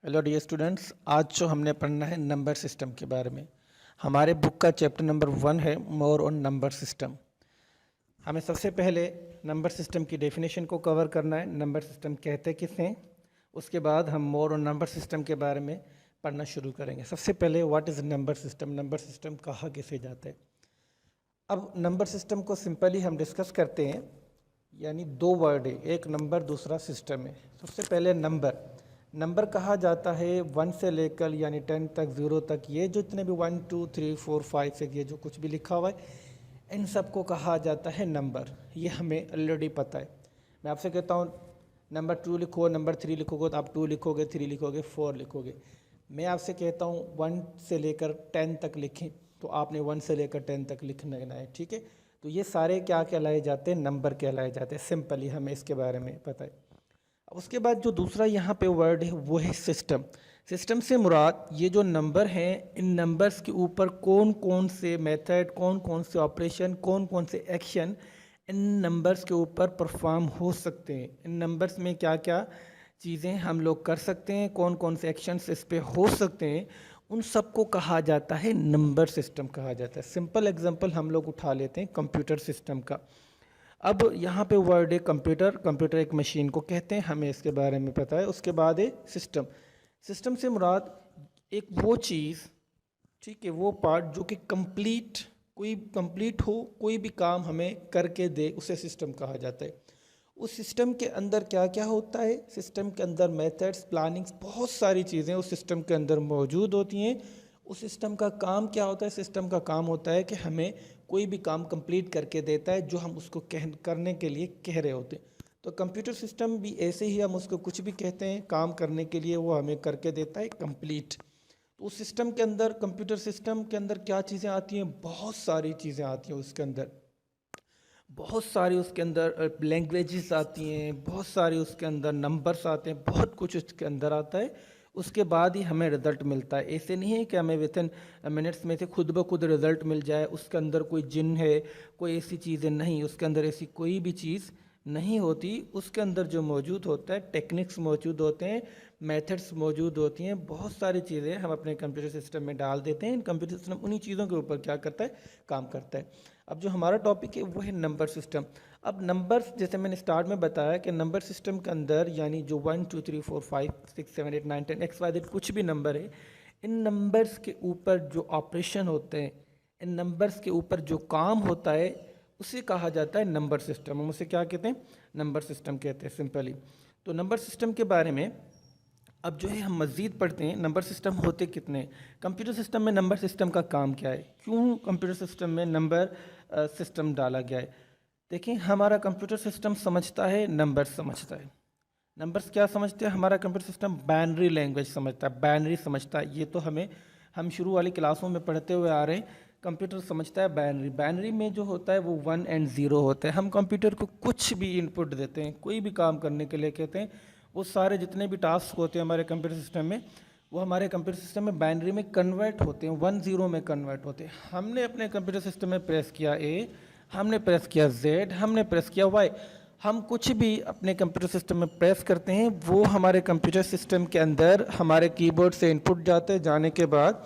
Hello dear students, आज जो हमने पढ़ना है नंबर सिस्टम के बारे में। हमारे बुक का चैप्टर नंबर 1 है मोर ऑन नंबर सिस्टम। हमें सबसे पहले नंबर सिस्टम की डेफिनेशन को कवर करना है, नंबर सिस्टम कहते किसे हैं। उसके बाद हम मोर ऑन नंबर सिस्टम के बारे में पढ़ना शुरू करेंगे। सबसे पहले what is number system, number system कहा किसे जाता है। अब नंबर सिस्टम को सिंपली हम डिस्कस करते हैं, यानी दो वर्ड है, एक नंबर दूसरा सिस्टम है। सबसे पहले नंबर कहा जाता है 1 से लेकर यानी 10 तक, 0 तक, ये जो जितने भी 1 2 3 4 5 6 ये जो कुछ भी लिखा हुआ है इन सब को कहा जाता है नंबर। ये हमें ऑलरेडी पता है। मैं आपसे कहता हूँ नंबर 2 लिखो, नंबर 3 लिखोगे तो आप 2 लिखोगे, 3 लिखोगे, 4 लिखोगे। मैं आपसे कहता हूँ 1 से लेकर 10 तक लिखें तो आपने 1 से लेकर 10 तक लिखना है, ठीक है। तो ये सारे क्या कहलाए जाते हैं, नंबर कहलाए जाते हैं। सिंपली हमें इसके बारे में पता है। उसके बाद जो दूसरा यहाँ पे वर्ड है वो है सिस्टम। सिस्टम से मुराद ये जो नंबर हैं, इन नंबर्स के ऊपर कौन कौन से मेथड, कौन कौन से ऑपरेशन, कौन कौन से एक्शन इन नंबर्स के ऊपर परफॉर्म हो सकते हैं। इन नंबर्स में क्या क्या चीज़ें हम लोग कर सकते हैं, कौन कौन से एक्शंस इस पे हो सकते हैं, उन सब को कहा जाता है नंबर सिस्टम कहा जाता है। सिंपल एग्जांपल हम लोग उठा लेते हैं कंप्यूटर सिस्टम का। अब यहाँ पे वर्ड है कंप्यूटर। कंप्यूटर एक मशीन को कहते हैं, हमें इसके बारे में पता है। उसके बाद है सिस्टम। सिस्टम से मुराद एक वो चीज़, ठीक है, वो पार्ट जो कि कंप्लीट हो, कोई भी काम हमें करके दे, उसे सिस्टम कहा जाता है। उस सिस्टम के अंदर क्या क्या होता है, सिस्टम के अंदर मेथड्स, प्लानिंग्स, बहुत सारी चीज़ें उस सिस्टम के अंदर मौजूद होती हैं। उस सिस्टम का काम क्या होता है, सिस्टम का काम होता है कि हमें कोई भी काम कंप्लीट करके देता है जो हम उसको करने के लिए कह रहे होते हैं। तो कंप्यूटर सिस्टम भी ऐसे ही, हम उसको कुछ भी कहते हैं काम करने के लिए, वो हमें करके देता है कंप्लीट। तो उस सिस्टम के अंदर, कंप्यूटर सिस्टम के अंदर क्या चीज़ें आती हैं, बहुत सारी चीज़ें आती हैं उसके अंदर। बहुत सारी उसके अंदर लैंग्वेजेस आती हैं, बहुत सारी उसके अंदर नंबर्स आते हैं, बहुत कुछ उसके अंदर आता है। उसके बाद ही हमें रिज़ल्ट मिलता है। ऐसे नहीं है कि हमें विथिन मिनट्स में से खुद ब खुद रिज़ल्ट मिल जाए। उसके अंदर कोई जिन है, कोई ऐसी चीज़ें नहीं, उसके अंदर ऐसी कोई भी चीज़ नहीं होती। उसके अंदर जो मौजूद होता है, टेक्निक्स मौजूद होते हैं, मेथड्स मौजूद होती हैं, बहुत सारी चीज़ें हम अपने कंप्यूटर सिस्टम में डाल देते हैं। कंप्यूटर सिस्टम उन्हीं चीज़ों के ऊपर क्या करता है, काम करता है। अब जो हमारा टॉपिक है वो है नंबर सिस्टम। अब नंबर्स, जैसे मैंने स्टार्ट में बताया कि नंबर सिस्टम के अंदर यानी जो 1 2 3 4 5 6 7 8 9 10 XYZ कुछ भी नंबर है, इन नंबर्स के ऊपर जो ऑपरेशन होते हैं, इन नंबर्स के ऊपर जो काम होता है, उसे कहा जाता है नंबर सिस्टम। हम उसे क्या कहते हैं, नंबर सिस्टम कहते हैं सिंपली। तो नंबर सिस्टम के बारे में अब जो है हम मज़ीद पढ़ते हैं, नंबर सिस्टम होते कितने, कंप्यूटर सिस्टम में नंबर सिस्टम का काम क्या है, क्यों कंप्यूटर सिस्टम में नंबर सिस्टम डाला गया है। देखिए, हमारा कंप्यूटर सिस्टम समझता है, नंबर्स समझता है। नंबर्स क्या समझते हैं, हमारा कंप्यूटर सिस्टम बाइनरी लैंग्वेज समझता है, बाइनरी समझता है। ये तो हम शुरू वाली क्लासों में पढ़ते हुए आ रहे हैं। कंप्यूटर समझता है बाइनरी। बाइनरी में जो होता है वो 1 एंड 0 होता है। हम कंप्यूटर को कुछ भी इनपुट देते हैं, कोई भी काम करने के लिए कहते हैं, वो सारे जितने भी टास्क होते हैं हमारे कंप्यूटर सिस्टम में, वो हमारे कंप्यूटर सिस्टम में बाइनरी में कन्वर्ट होते हैं, 1 0 में कन्वर्ट होते हैं। हमने अपने कंप्यूटर सिस्टम में प्रेस किया A, हमने प्रेस किया Z, हमने प्रेस किया Y, हम कुछ भी अपने कंप्यूटर सिस्टम में प्रेस करते हैं, वो हमारे कंप्यूटर सिस्टम के अंदर हमारे कीबोर्ड से इनपुट जाते हैं। जाने के बाद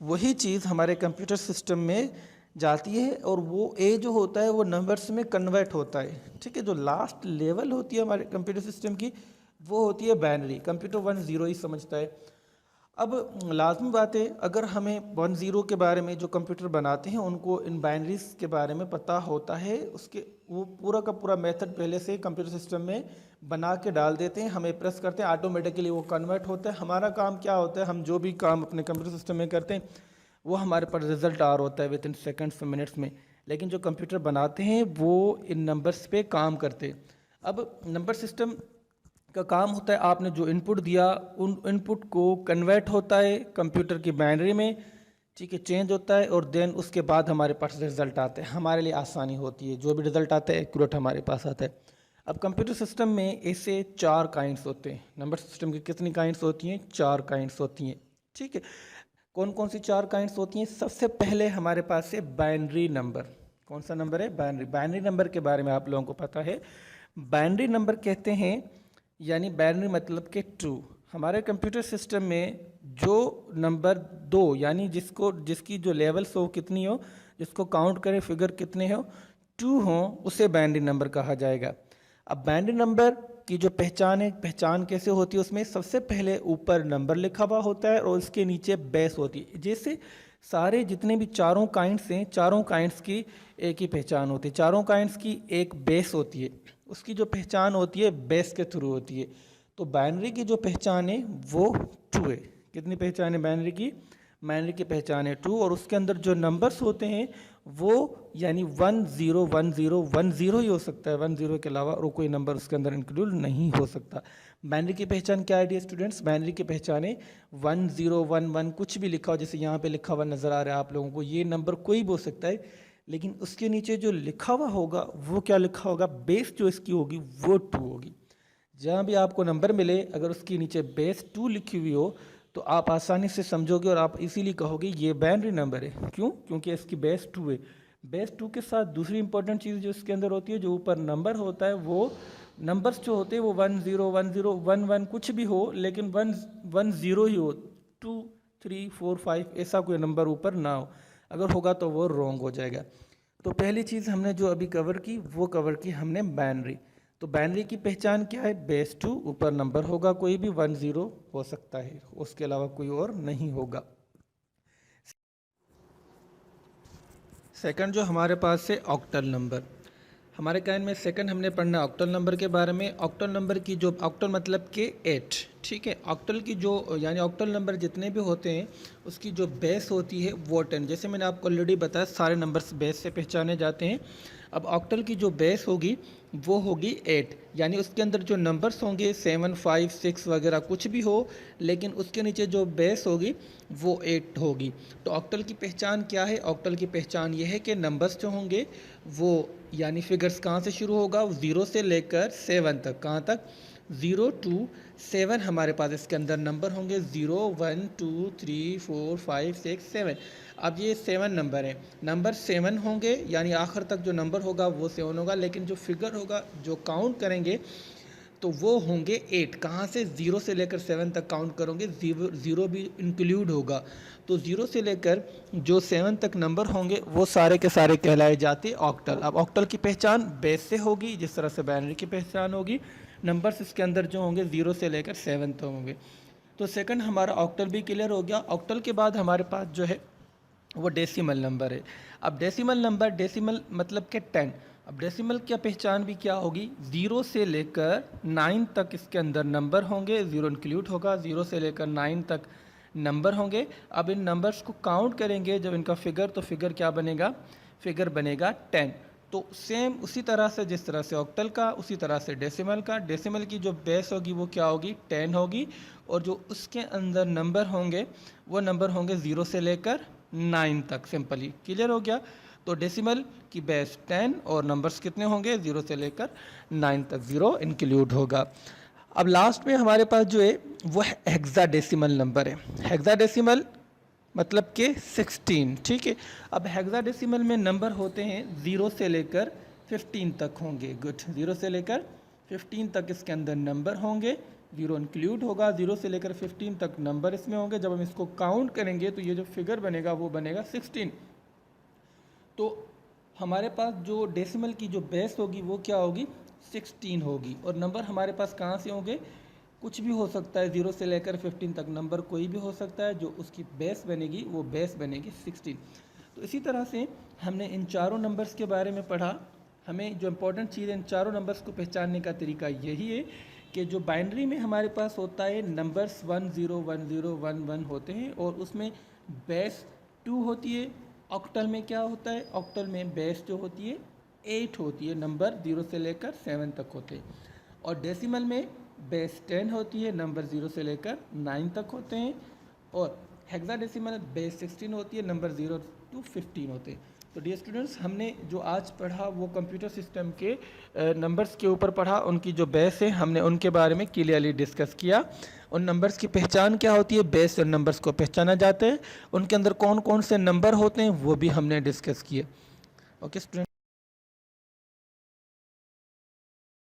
वही चीज़ हमारे कंप्यूटर सिस्टम में जाती है और वो A जो होता है वो नंबर्स में कन्वर्ट होता है, ठीक है। जो लास्ट लेवल होती है हमारे कंप्यूटर सिस्टम की, वो होती है बाइनरी। कंप्यूटर 1 0 ही समझता है। अब लाजमी बात है, अगर हमें 1 0 के बारे में जो कंप्यूटर बनाते हैं उनको इन बाइनरीज के बारे में पता होता है, उसके वो पूरा का पूरा मेथड पहले से कंप्यूटर सिस्टम में बना के डाल देते हैं, हमें प्रेस करते हैं, ऑटोमेटिकली वो कन्वर्ट होता है। हमारा काम क्या होता है, हम जो भी काम अपने कंप्यूटर सिस्टम में करते हैं वो हमारे पास रिजल्ट आ रहा होता है विद इन सेकेंड्स मिनट्स में। लेकिन जो कंप्यूटर बनाते हैं वो इन नंबर्स पे काम करते हैं। अब नंबर सिस्टम का काम होता है, आपने जो इनपुट दिया उन इनपुट को कन्वर्ट होता है कंप्यूटर की बाइनरी में, ठीक है, चेंज होता है, और देन उसके बाद हमारे पास रिजल्ट आता है। हमारे लिए आसानी होती है, जो भी रिजल्ट आता है एक्यूरेट हमारे पास आता है। अब कंप्यूटर सिस्टम में ऐसे 4 काइंड्स होते हैं। नंबर सिस्टम की कितनी काइंड्स होती हैं, 4 काइंड्स होती हैं, ठीक है। कौन कौन सी 4 काइंड्स होती हैं, सबसे पहले हमारे पास है बाइनरी नंबर। कौन सा नंबर है, बाइनरी। बाइनरी नंबर के बारे में आप लोगों को पता है। बाइनरी नंबर कहते हैं, यानी बाइनरी मतलब कि ट्रू, हमारे कंप्यूटर सिस्टम में जो नंबर 2 यानी जिसकी जो लेवल्स हो कितनी हो, जिसको काउंट करें फिगर कितने हो, 2 हो, उसे बाइनरी नंबर कहा जाएगा। अब बाइनरी नंबर की जो पहचान है, पहचान कैसे होती है, उसमें सबसे पहले ऊपर नंबर लिखा हुआ होता है और उसके नीचे बेस होती है। जैसे सारे जितने भी चारों काइंड्स हैं, चारों काइंड्स की एक ही पहचान होती है, चारों काइंड्स की एक बेस होती है, उसकी जो पहचान होती है बेस के थ्रू होती है। तो बाइनरी की जो पहचान है वो 2 है। कितनी पहचान है बाइनरी की? बाइनरी की पहचान है 2, और उसके अंदर जो नंबर्स होते हैं वो यानी 1 0 1 0 1 0 ही हो सकता है, 1 0 के अलावा और कोई नंबर उसके अंदर इंक्लूड नहीं हो सकता। बाइनरी की पहचान क्या है डियर स्टूडेंट्स? बाइनरी की पहचान है 1 0 1 1, कुछ भी लिखा हो, जैसे यहाँ पे लिखा हुआ नज़र आ रहा है आप लोगों को, ये नंबर कोई भी हो सकता है, लेकिन उसके नीचे जो लिखा हुआ होगा वो क्या लिखा होगा? बेस जो इसकी होगी वो 2 होगी। जहाँ भी आपको नंबर मिले, अगर उसके नीचे बेस 2 लिखी हुई हो तो आप आसानी से समझोगे और आप इसीलिए कहोगे ये बाइनरी नंबर है। क्यों? क्योंकि इसकी बेस 2 है। बेस 2 के साथ दूसरी इंपॉर्टेंट चीज़ जो इसके अंदर होती है, जो ऊपर नंबर होता है, वो नंबर्स जो होते हैं वो 1 0 1 0 1 1 कुछ भी हो, लेकिन 1 1 0 ही हो, 2 3 4 5 ऐसा कोई नंबर ऊपर ना हो। अगर होगा तो वो रॉन्ग हो जाएगा। तो पहली चीज़ हमने जो अभी कवर की वो कवर की हमने बाइनरी। तो बाइनरी की पहचान क्या है? बेस 2, ऊपर नंबर होगा कोई भी, 1 0 हो सकता है, उसके अलावा कोई और नहीं होगा। सेकंड जो हमारे पास है ऑक्टल नंबर। हमारे कान में सेकंड हमने पढ़ना ऑक्टल नंबर के बारे में। ऑक्टल नंबर की जो ऑक्टल मतलब के 8, ठीक है। ऑक्टल की जो यानी ऑक्टल नंबर जितने भी होते हैं उसकी जो बेस होती है वो 10। जैसे मैंने आपको ऑलरेडी बताया सारे नंबर्स बेस से पहचाने जाते हैं। अब ऑक्टल की जो बेस होगी वो होगी 8, यानी उसके अंदर जो नंबर्स होंगे 7 5 6 वगैरह कुछ भी हो, लेकिन उसके नीचे जो बेस होगी वो 8 होगी। तो ऑक्टल की पहचान क्या है? ऑक्टल की पहचान ये है कि नंबर्स जो होंगे वो यानी फिगर्स कहाँ से शुरू होगा? 0 से लेकर 7 तक। कहाँ तक? 0 to 7 हमारे पास इसके अंदर नंबर होंगे, 0 1 2 3 4 5 6 7। अब ये 7 नंबर हैं, नंबर 7 होंगे, यानी आखिर तक जो नंबर होगा वो 7 होगा, लेकिन जो फिगर होगा जो काउंट करेंगे तो वो होंगे 8। कहाँ से? 0 से लेकर 7 तक काउंट करोगे, 0 भी इंक्लूड होगा। तो 0 से लेकर जो 7 तक नंबर होंगे वो सारे के सारे कहलाए जाते ऑक्टल। अब ऑक्टल की पहचान बेस से होगी, जिस तरह से बाइनरी की पहचान होगी। नंबर्स इसके अंदर जो होंगे 0 से लेकर 7 तक होंगे। तो सेकंड हमारा ऑक्टल भी क्लियर हो गया। ऑक्टल के बाद हमारे पास जो है वो डेसिमल नंबर है। अब डेसिमल नंबर, डेसिमल मतलब के 10। अब डेसिमल की पहचान भी क्या होगी? 0 से लेकर 9 तक इसके अंदर नंबर होंगे, 0 इंक्लूड होगा, 0 से लेकर 9 तक नंबर होंगे। अब इन नंबर्स को काउंट करेंगे जब इनका फिगर, तो फिगर क्या बनेगा? फिगर बनेगा 10। तो सेम उसी तरह से जिस तरह से ऑक्टल का, उसी तरह से डेसिमल का। डेसिमल की जो बेस होगी वो क्या होगी? 10 होगी, और जो उसके अंदर नंबर होंगे वो नंबर होंगे 0 से लेकर 9 तक। सिंपली क्लियर हो गया। तो डेसिमल की बेस 10 और नंबर्स कितने होंगे? 0 से लेकर 9 तक, 0 इंक्लूड होगा। अब लास्ट में हमारे पास जो है वो हेक्साडेसिमल नंबर है। हेक्साडेसिमल मतलब के 16, ठीक है। अब हेक्साडेसिमल में नंबर होते हैं 0 से लेकर 15 तक होंगे। गुड, 0 से लेकर 15 तक इसके अंदर नंबर होंगे, 0 इंक्लूड होगा, 0 से लेकर 15 तक नंबर इसमें होंगे। जब हम इसको काउंट करेंगे तो ये जो फिगर बनेगा वो बनेगा 16। तो हमारे पास जो डेसिमल की जो बेस होगी वो क्या होगी? 16 होगी, और नंबर हमारे पास कहाँ से होंगे? कुछ भी हो सकता है, 0 से लेकर 15 तक नंबर कोई भी हो सकता है। जो उसकी बेस बनेगी वो बेस बनेगी 16। तो इसी तरह से हमने इन चारों नंबर्स के बारे में पढ़ा। हमें जो इम्पोर्टेंट चीज़ है इन चारों नंबर्स को पहचानने का तरीका यही है कि जो बाइनरी में हमारे पास होता है नंबर्स 1 0 1 0 1 1 होते हैं, और उसमें बेस 2 होती है। ऑक्टल में क्या होता है? ऑक्टल में बेस जो होती है 8 होती है, नंबर 0 से लेकर 7 तक होते हैं। और डेसिमल में बेस 10 होती है, नंबर 0 से लेकर 9 तक होते हैं। और हेक्साडेसिमल बेस 16 होती है, नंबर 0 to 15 होते हैं। तो डियर स्टूडेंट्स, हमने जो आज पढ़ा वो कंप्यूटर सिस्टम के नंबर्स के ऊपर पढ़ा। उनकी जो बेस है हमने उनके बारे में क्लियरली डिस्कस किया। उन नंबर्स की पहचान क्या होती है? बेस और नंबर्स को पहचाना जाता है। उनके अंदर कौन कौन से नंबर होते हैं वो भी हमने डिस्कस किए। Okay student.